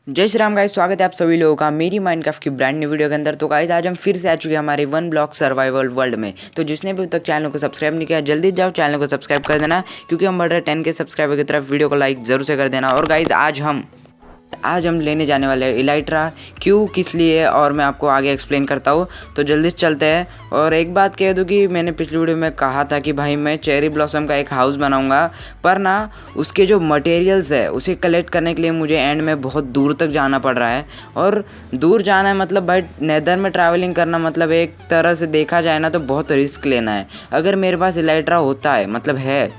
जय श्री राम गाइस, स्वागत है आप सभी लोगों का मेरी माइनक्राफ्ट की ब्रांड न्यू वीडियो के अंदर। तो गाइस आज हम फिर से आ चुके हैं हमारे वन ब्लॉक सर्वाइवल वर्ल्ड में। तो जिसने भी अभी तक चैनल को सब्सक्राइब नहीं किया जल्दी जाओ चैनल को सब्सक्राइब कर देना, क्योंकि हम बढ़ रहे 10 के सब्सक्राइबर की तरफ। वीडियो को लाइक जरूर से कर देना। और गाइस आज हम लेने जाने वाले हैं इलाइट्रा। क्यों, किस लिए, और मैं आपको आगे एक्सप्लेन करता हूँ। तो जल्दी से चलते हैं। और एक बात कह दूँ कि मैंने पिछली वीडियो में कहा था कि भाई मैं चेरी ब्लॉसम का एक हाउस बनाऊंगा, पर ना उसके जो मटेरियल्स है उसे कलेक्ट करने के लिए मुझे एंड में बहुत दूर तक जाना पड़ रहा है। और दूर जाना है मतलब भाई नेदर में ट्रैवलिंग करना, मतलब एक तरह से देखा जाए ना तो बहुत रिस्क लेना है। अगर मेरे पास इलाइट्रा होता है, मतलब है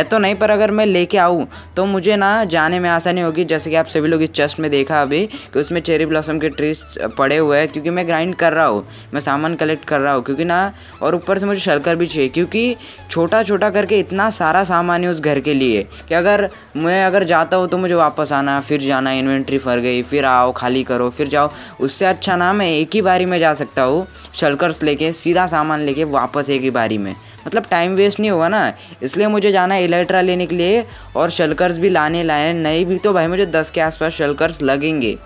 तो नहीं, पर अगर मैं लेके आऊँ तो मुझे ना जाने में आसानी होगी। जैसे कि आप सभी लोग इस चेस्ट में देखा अभी कि उसमें चेरी ब्लॉसम के ट्रीज पड़े हुए हैं, क्योंकि मैं ग्राइंड कर रहा हूँ, मैं सामान कलेक्ट कर रहा हूँ, क्योंकि ना और ऊपर से मुझे शलकर भी चाहिए, क्योंकि छोटा छोटा करके इतना सारा सामान है उस घर के लिए कि अगर जाता हूँ तो मुझे वापस आना, फिर जाना, इन्वेंट्री फर गई, फिर आओ खाली करो, फिर जाओ। उससे अच्छा ना मैं एक ही बारी में जा सकता हूँ, शलकर्स लेके सीधा सामान लेके वापस एक ही बारी में, मतलब टाइम वेस्ट नहीं होगा ना। इसलिए मुझे जाना है इलेक्ट्रा लेने के लिए, और शलकर्स भी लाने नहीं भी तो भाई मुझे 10 के आसपास शलकर्स लगेंगे,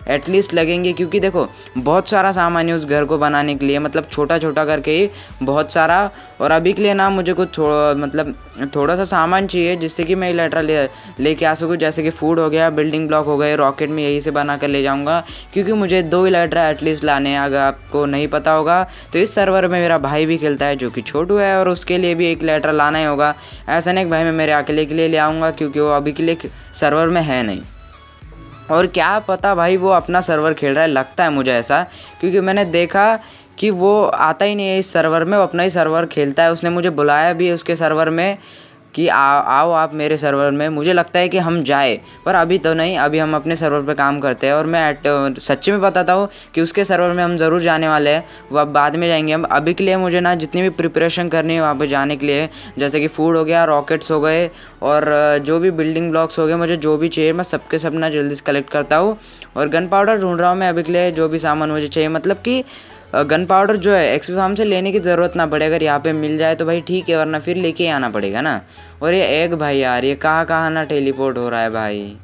एटलीस्ट लगेंगे। क्योंकि देखो बहुत सारा सामान है उस घर को बनाने के लिए, मतलब छोटा छोटा करके ही बहुत सारा। और अभी के लिए ना मुझे कुछ थोड़ा सा सामान चाहिए जिससे कि मैं इलेक्ट्रा लेके आ सकूँ। जैसे कि फूड हो गया, बिल्डिंग ब्लॉक हो गए, रॉकेट में यही से बना कर ले जाऊँगा, क्योंकि मुझे 2 इलेक्ट्रा एटलीस्ट लाने हैं। अगर आपको नहीं पता होगा तो इस सर्वर में मेरा भाई भी खेलता है जो कि छोटू है, और उसके लिए भी एक इलेक्ट्रा लाना ही होगा। ऐसा नहीं कि भाई मैं मेरे अकेले के लिए ले आऊँगा, क्योंकि वो अभी के लिए सर्वर में है नहीं। और क्या पता भाई वो अपना सर्वर खेल रहा है, लगता है मुझे ऐसा, क्योंकि मैंने देखा कि वो आता ही नहीं है इस सर्वर में, वो अपना ही सर्वर खेलता है। उसने मुझे बुलाया भी है उसके सर्वर में कि आओ आप मेरे सर्वर में। मुझे लगता है कि हम जाए, पर अभी तो नहीं, अभी हम अपने सर्वर पे काम करते हैं। और मैं सच्ची में बताता हूँ कि उसके सर्वर में हम ज़रूर जाने वाले हैं, वो अब बाद में जाएंगे हम। अभी के लिए मुझे ना जितनी भी प्रिपरेशन करनी है वहाँ पे जाने के लिए, जैसे कि फूड हो गया, रॉकेट्स हो गए, और जो भी बिल्डिंग ब्लॉक्स हो गए, मुझे जो भी चाहिए मैं सबके सब ना जल्दी से कलेक्ट करता हूँ। और गन पाउडर ढूंढ रहा हूँ मैं अभी के लिए, जो भी सामान मुझे चाहिए, मतलब कि गन पाउडर जो है एक्सपी फार्म से लेने की ज़रूरत ना पड़े। अगर यहाँ पे मिल जाए तो भाई ठीक है, वरना फिर लेके आना पड़ेगा ना। और ये एग भाई यार, ये कहाँ ना टेलीपोर्ट हो रहा है भाई।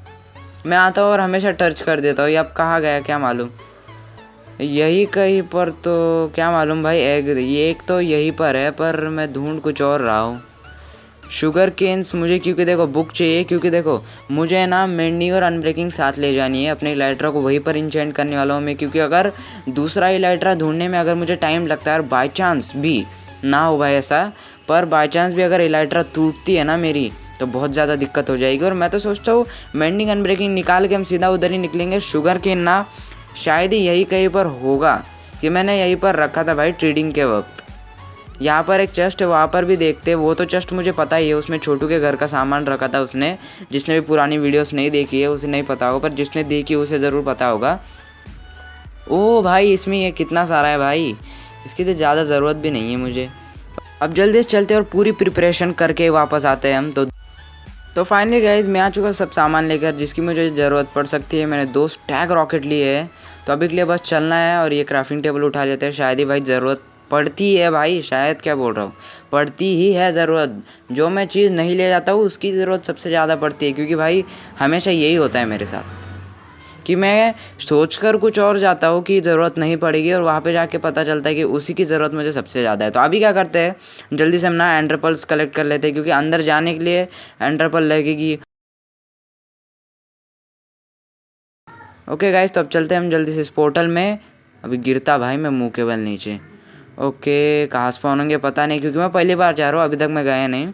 मैं आता हूँ और हमेशा टच कर देता हूँ, ये अब कहाँ गया क्या मालूम। यही कहीं पर तो क्या मालूम भाई, एग ये एक तो यहीं पर है, पर मैं ढूंढ कुछ और रहा हूँ। शुगर केन्स मुझे, क्योंकि देखो बुक चाहिए, क्योंकि देखो मुझे ना मेंडी और अनब्रेकिंग साथ ले जानी है। अपने इलाइट्रा को वहीं पर इंचेंट करने वाला हूँ मैं, क्योंकि अगर दूसरा इलाइट्रा ढूंढने में अगर मुझे टाइम लगता है, और बाई चांस भी ना हो भाई ऐसा, पर बाई चांस भी अगर इलाइट्रा टूटती है ना मेरी, तो बहुत ज़्यादा दिक्कत हो जाएगी। और मैं तो सोचता हूँ मेंडिंग अनब्रेकिंग निकाल के हम सीधा उधर ही निकलेंगे। शुगर केन ना शायद ही यही कहीं पर होगा, कि मैंने यहीं पर रखा था भाई ट्रेडिंग के वक्त। यहाँ पर एक चेस्ट है, वहाँ पर भी देखते हैं। वो तो चेस्ट मुझे पता ही है, उसमें छोटू के घर का सामान रखा था उसने। जिसने भी पुरानी वीडियोस नहीं देखी है उसे नहीं पता होगा, पर जिसने देखी उसे ज़रूर पता होगा। ओ भाई इसमें ये कितना सारा है भाई, इसकी तो ज़्यादा ज़रूरत भी नहीं है मुझे। अब जल्दी से चलते और पूरी प्रिपरेशन करके वापस आते हैं हम। तो फाइनली गाइज मैं आ चुका सब सामान लेकर जिसकी मुझे ज़रूरत पड़ सकती है। मैंने 2 स्टैक रॉकेट लिए हैं, तो अभी के लिए बस चलना है। और ये क्राफ्टिंग टेबल उठा लेते हैं, शायद ही भाई ज़रूरत पड़ती है भाई, शायद क्या बोल रहा हूँ, पड़ती ही है ज़रूरत। जो मैं चीज़ नहीं ले जाता हूँ उसकी ज़रूरत सबसे ज़्यादा पड़ती है, क्योंकि भाई हमेशा यही होता है मेरे साथ कि मैं सोचकर कुछ और जाता हूँ कि ज़रूरत नहीं पड़ेगी, और वहाँ पे जाके पता चलता है कि उसी की ज़रूरत मुझे सबसे ज़्यादा है। तो अभी क्या करते हैं, जल्दी से हम ना एंडरपल्स कलेक्ट कर लेते हैं, क्योंकि अंदर जाने के लिए एंडरपल लगेगी। ओके गाइस, तो अब चलते हैं हम जल्दी से इस पोर्टल में। अभी गिरता भाई मैं मुँह के बल नीचे। ओके कहाँ स्पॉन होंगे पता नहीं, क्योंकि मैं पहली बार जा रहा हूँ, अभी तक मैं गया नहीं।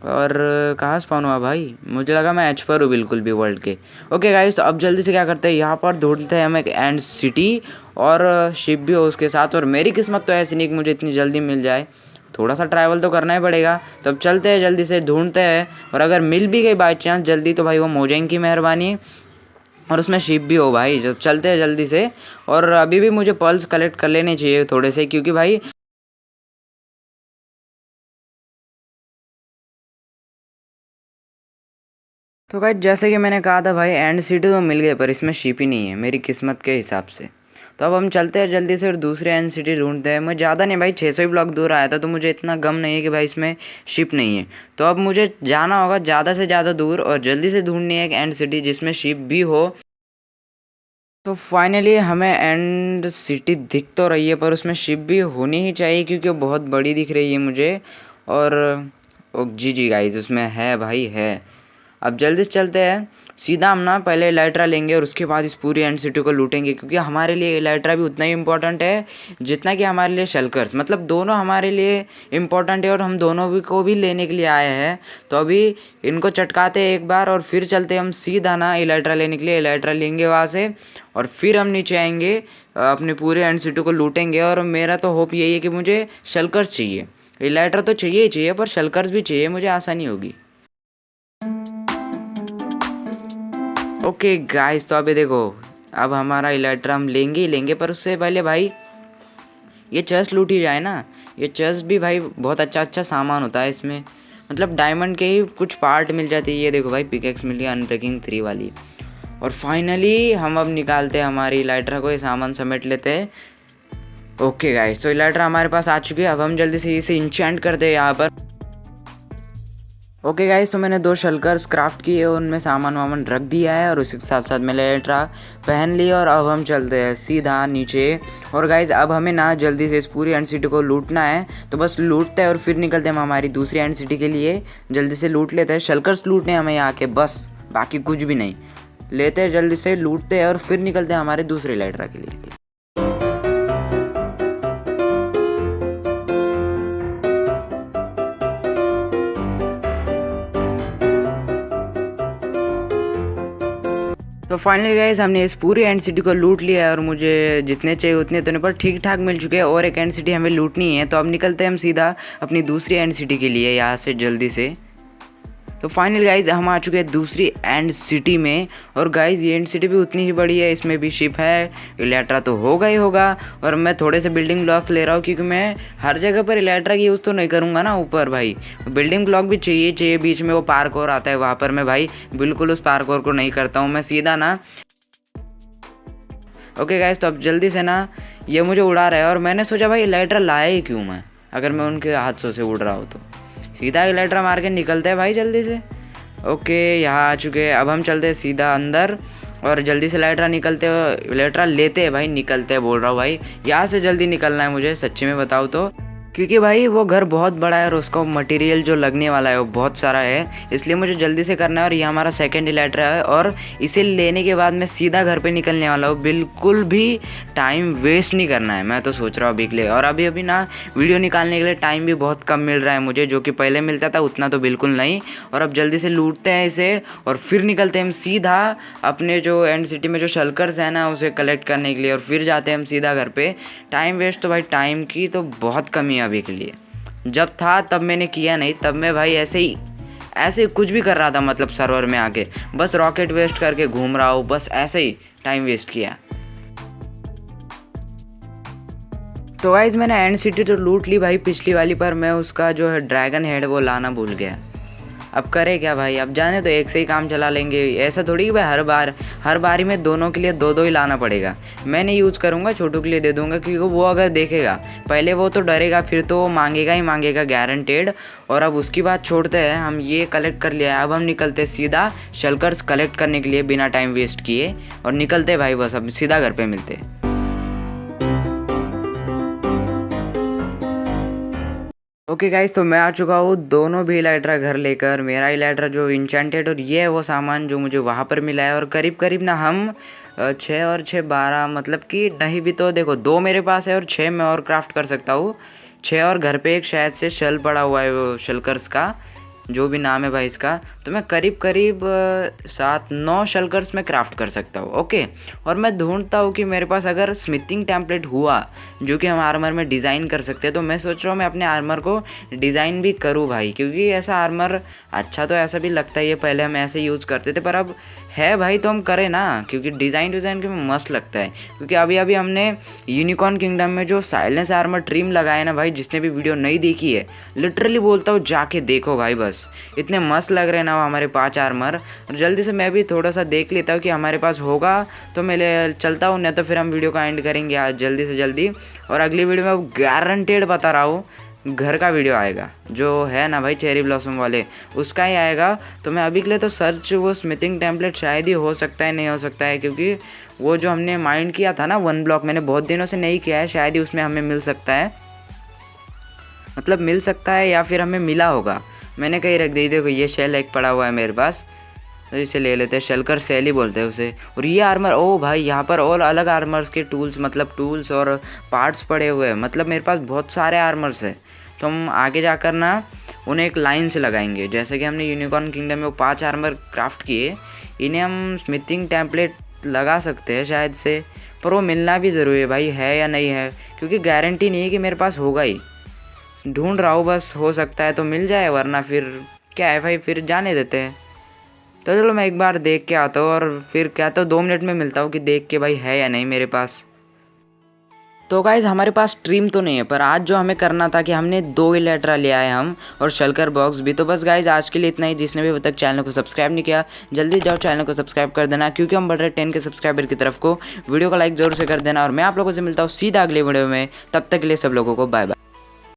और कहाँ स्पॉन हुआ भाई, मुझे लगा मैं एच पर हूँ बिल्कुल भी वर्ल्ड के। ओके गाइस, तो अब जल्दी से क्या करते हैं, यहाँ पर ढूंढते हैं हम एक एंड सिटी, और शिप भी हो उसके साथ। और मेरी किस्मत तो ऐसी नहीं कि मुझे इतनी जल्दी मिल जाए, थोड़ा सा ट्रैवल तो करना ही पड़ेगा। तो अब चलते हैं जल्दी से ढूंढते हैं, और अगर मिल भी गई बाई चांस जल्दी तो भाई वो मोजेंग की मेहरबानी, और उसमें शिप भी हो भाई। जो चलते हैं जल्दी से। और अभी भी मुझे पल्स कलेक्ट कर लेने चाहिए थोड़े से, क्योंकि भाई तो भाई जैसे कि मैंने कहा था भाई एंड सिटी तो मिल गए, पर इसमें शिप ही नहीं है मेरी किस्मत के हिसाब से। तो अब हम चलते हैं जल्दी से और दूसरे एंड सिटी ढूंढते हैं। मैं ज़्यादा नहीं भाई, 600 ही ब्लॉक दूर आया था, तो मुझे इतना गम नहीं है कि भाई इसमें शिप नहीं है। तो अब मुझे जाना होगा ज़्यादा से ज़्यादा दूर, और जल्दी से ढूंढनी है एक एंड सिटी जिसमें शिप भी हो। तो फाइनली हमें एंड सिटी दिख तो रही है, पर उसमें शिप भी होनी ही चाहिए क्योंकि वो बहुत बड़ी दिख रही है मुझे। और जी जी गाइस, उसमें है भाई है। अब जल्दी से चलते हैं, सीधा हम ना पहले इलाइट्रा लेंगे और उसके बाद इस पूरी एंड सिटी को लूटेंगे, क्योंकि हमारे लिए इलाइट्रा भी उतना ही इम्पोर्टेंट है जितना कि हमारे लिए शल्कर्स। मतलब दोनों हमारे लिए इम्पोर्टेंट है और हम दोनों भी को भी लेने के लिए आए हैं। तो अभी इनको चटकाते हैं एक बार और फिर चलते हम सीधा ना इलाइट्रा लेने के लिए। इलाइट्रा लेंगे वहाँ से और फिर हम नीचे आएंगे, अपने पूरे एंड सिटी को लूटेंगे। और मेरा तो होप यही है कि मुझे शल्कर्स चाहिए। इलाइट्रा तो चाहिए ही चाहिए, पर शल्कर्स भी चाहिए, मुझे आसानी होगी। ओके गाइस, तो अभी देखो, अब हमारा इलेक्ट्रा हम लेंगे ही लेंगे, पर उससे पहले भाई ये चेस्ट लूट ही जाए ना। ये चेस्ट भी भाई बहुत अच्छा अच्छा सामान होता है इसमें, मतलब डायमंड के ही कुछ पार्ट मिल जाती है। ये देखो भाई, पिकेक्स मिल गया अनब्रेकिंग 3 वाली। और फाइनली हम अब निकालते हैं हमारी इलाइट्रा को, ये सामान समेट लेते हैं। ओके गाइस, तो इलाइट्रा हमारे पास आ चुकी है। अब हम जल्दी से इसे इंचेंट करते हैं यहाँ पर। ओके गाइस, तो मैंने 2 शल्कर्स क्राफ्ट किए, उनमें सामान वामान रख दिया है और उसी के साथ साथ मैंने इलाइट्रा पहन ली। और अब हम चलते हैं सीधा नीचे। और गाइस, अब हमें ना जल्दी से इस पूरी एंड सिटी को लूटना है, तो बस लूटते हैं और फिर निकलते हैं हम हमारी दूसरी एंड सिटी के लिए। जल्दी से लूट लेते हैं, शल्कर्स लूटने हमें यहाँ के, बस बाकी कुछ भी नहीं। लेते हैं जल्दी से, लूटते हैं और फिर निकलते हैं हमारे दूसरे इलाइट्रा के लिए। तो फाइनली गाइस, हमने इस पूरी एंड सिटी को लूट लिया है और मुझे जितने चाहिए उतने तो नहीं, पर ठीक ठाक मिल चुके हैं। और एक एंड सिटी हमें लूटनी है, तो अब निकलते हैं हम सीधा अपनी दूसरी एंड सिटी के लिए यहाँ से जल्दी से। तो फाइनल गाइज, हम आ चुके हैं दूसरी एंड सिटी में। और गाइज, ये एंड सिटी भी उतनी ही बड़ी है, इसमें भी शिप है, इलेक्ट्रा तो होगा ही होगा। और मैं थोड़े से बिल्डिंग ब्लॉक्स ले रहा हूँ, क्योंकि मैं हर जगह पर इलेक्ट्रा की यूज़ तो नहीं करूँगा ना ऊपर भाई। बिल्डिंग ब्लॉक भी चाहिए। बीच में वो पार्कोर आता है, वहाँ पर मैं भाई बिल्कुल उस पार्कोर को नहीं करता हूँ, मैं सीधा ना। ओके गाइज, तो अब जल्दी से ना ये मुझे उड़ा रहा है और मैंने सोचा भाई इलेक्ट्रा लाया ही क्यों मैं, अगर मैं उनके हाथों से उड़ रहा हूँ तो। सीधा इलेक्ट्रा मार के निकलते हैं भाई जल्दी से। ओके, यहाँ आ चुके हैं। अब हम चलते हैं सीधा अंदर और जल्दी से इलेक्ट्रा इलेक्ट्रा लेते हैं भाई, निकलते हैं बोल रहा हूँ भाई। यहाँ से जल्दी निकलना है मुझे, सच्ची में बताऊँ तो, क्योंकि भाई वो घर बहुत बड़ा है और उसका मटेरियल जो लगने वाला है वो बहुत सारा है, इसलिए मुझे जल्दी से करना है। और ये हमारा सेकंड इलेक्ट्रा है और इसे लेने के बाद मैं सीधा घर पे निकलने वाला हूँ। बिल्कुल भी टाइम वेस्ट नहीं करना है, मैं तो सोच रहा हूँ अभी के लिए। और अभी ना वीडियो निकालने के लिए टाइम भी बहुत कम मिल रहा है मुझे, जो कि पहले मिलता था उतना तो बिल्कुल नहीं। और अब जल्दी से लूटते हैं इसे और फिर निकलते हैं हम सीधा अपने जो एंड सिटी में जो शल्कर्स है ना उसे कलेक्ट करने के लिए, और फिर जाते हैं हम सीधा घर पे। टाइम वेस्ट तो भाई टाइम की तो बहुत कमी है अभी के लिए। जब था तब मैंने किया नहीं, तब मैं भाई ऐसे ही कुछ भी कर रहा था, मतलब सर्वर में आके बस रॉकेट वेस्ट करके घूम रहा हूँ, बस ऐसे ही टाइम वेस्ट किया। तो गाइस, मैंने एंड सिटी तो लूट ली भाई पिछली वाली, पर मैं उसका जो है ड्रैगन हेड वो लाना भूल गया। अब करे क्या भाई, अब जाने तो एक से ही काम चला लेंगे। ऐसा थोड़ी कि भाई हर बारी में दोनों के लिए दो ही लाना पड़ेगा। मैं नहीं यूज़ करूँगा, छोटू के लिए दे दूँगा, क्योंकि वो अगर देखेगा पहले वो तो डरेगा, फिर तो वो मांगेगा ही मांगेगा गारंटेड। और अब उसकी बात छोड़ते हैं, हम ये कलेक्ट कर लिया है। अब हम निकलते सीधा शल्कर्स कलेक्ट करने के लिए बिना टाइम वेस्ट किए, और निकलते भाई बस अब सीधा घर पर मिलते। ओके गाइस, तो मैं आ चुका हूँ दोनों भी इलाइट्रा घर लेकर। मेरा इलाइट्रा जो इंचेंटेड और ये है वो सामान जो मुझे वहाँ पर मिला है। और करीब करीब ना हम 6 और 6 12, मतलब कि नहीं भी तो देखो 2 मेरे पास है और 6 मैं और क्राफ्ट कर सकता हूँ। 6 और घर पे एक शायद से शल पड़ा हुआ है, वो शल्कर्स का जो भी नाम है भाई इसका, तो मैं करीब करीब 7-9 शल्कर्स में क्राफ्ट कर सकता हूँ। ओके, और मैं ढूंढता हूँ कि मेरे पास अगर स्मिथिंग टेम्पलेट हुआ जो कि हम आर्मर में डिज़ाइन कर सकते हैं, तो मैं सोच रहा हूँ मैं अपने आर्मर को डिज़ाइन भी करूँ भाई, क्योंकि ऐसा आर्मर अच्छा तो ऐसा भी लगता ही है। पहले हम ऐसे यूज़ करते थे, पर अब है भाई तो हम करें ना, क्योंकि डिज़ाइन के में मस्त लगता है। क्योंकि अभी हमने यूनिकॉर्न किंगडम में जो साइलेंस आर्मर ट्रिम लगाया ना भाई, जिसने भी वीडियो नहीं देखी है लिटरली बोलता हूँ जाके देखो भाई, बस इतने मस्त लग रहे हैं ना वो हमारे 5 आर्मर। और जल्दी से मैं भी थोड़ा सा देख लेता हूँ कि हमारे पास होगा तो मैं चलता हूँ, नहीं तो फिर हम वीडियो का एंड करेंगे आज जल्दी से जल्दी। और अगली वीडियो में गारंटेड बता रहा हूँ घर का वीडियो आएगा जो है ना भाई चेरी ब्लॉसम वाले, उसका ही आएगा। तो मैं अभी के लिए तो सर्च वो स्मिथिंग टेम्पलेट शायद ही हो सकता है, नहीं हो सकता है, क्योंकि वो जो हमने माइंड किया था ना 1 ब्लॉक, मैंने बहुत दिनों से नहीं किया है, शायद ही उसमें हमें मिल सकता है, मतलब मिल सकता है या फिर हमें मिला होगा। मैंने कहीं रख दी, देखो ये शेल एक पड़ा हुआ है मेरे पास, तो इसे ले लेते हैं, शेलकर सेल ही बोलते हैं उसे। और ये आर्मर, ओ भाई यहाँ पर और अलग आर्मर्स के टूल्स, मतलब टूल्स और पार्ट्स पड़े हुए हैं, मतलब मेरे पास बहुत सारे आर्मर्स है। तो हम आगे जाकर ना उन्हें एक लाइन से लगाएंगे, जैसे कि हमने यूनिकॉर्न किंगडम में वो 5 आर्मर क्राफ्ट किए, इन्हें हम स्मिथिंग टेम्पलेट लगा सकते हैं शायद से, पर वो मिलना भी ज़रूरी है भाई, है या नहीं है, क्योंकि गारंटी नहीं है कि मेरे पास होगा ही। ढूंढ रहा हूँ बस, हो सकता है तो मिल जाए, वरना फिर क्या है भाई, फिर जाने देते हैं। तो चलो मैं एक बार देख के आता हूँ और फिर कहता हूँ 2 मिनट में मिलता हूँ कि देख के भाई है या नहीं मेरे पास। तो गाइज़ हमारे पास स्ट्रीम तो नहीं है, पर आज जो हमें करना था कि हमने 2 इलेक्ट्रा ले आए हम, और शल्कर बॉक्स भी। तो बस गाइज़ आज के लिए इतना ही। जिसने भी अभी तक चैनल को सब्सक्राइब नहीं किया, जल्दी जाओ चैनल को सब्सक्राइब कर देना, क्योंकि हम बढ़ रहे 10 के सब्सक्राइबर की तरफ को। वीडियो को लाइक ज़रूर से कर देना, और मैं आप लोगों से मिलता हूँ सीधा अगले वीडियो में। तब तक के लिए सब लोगों को बाय बाय।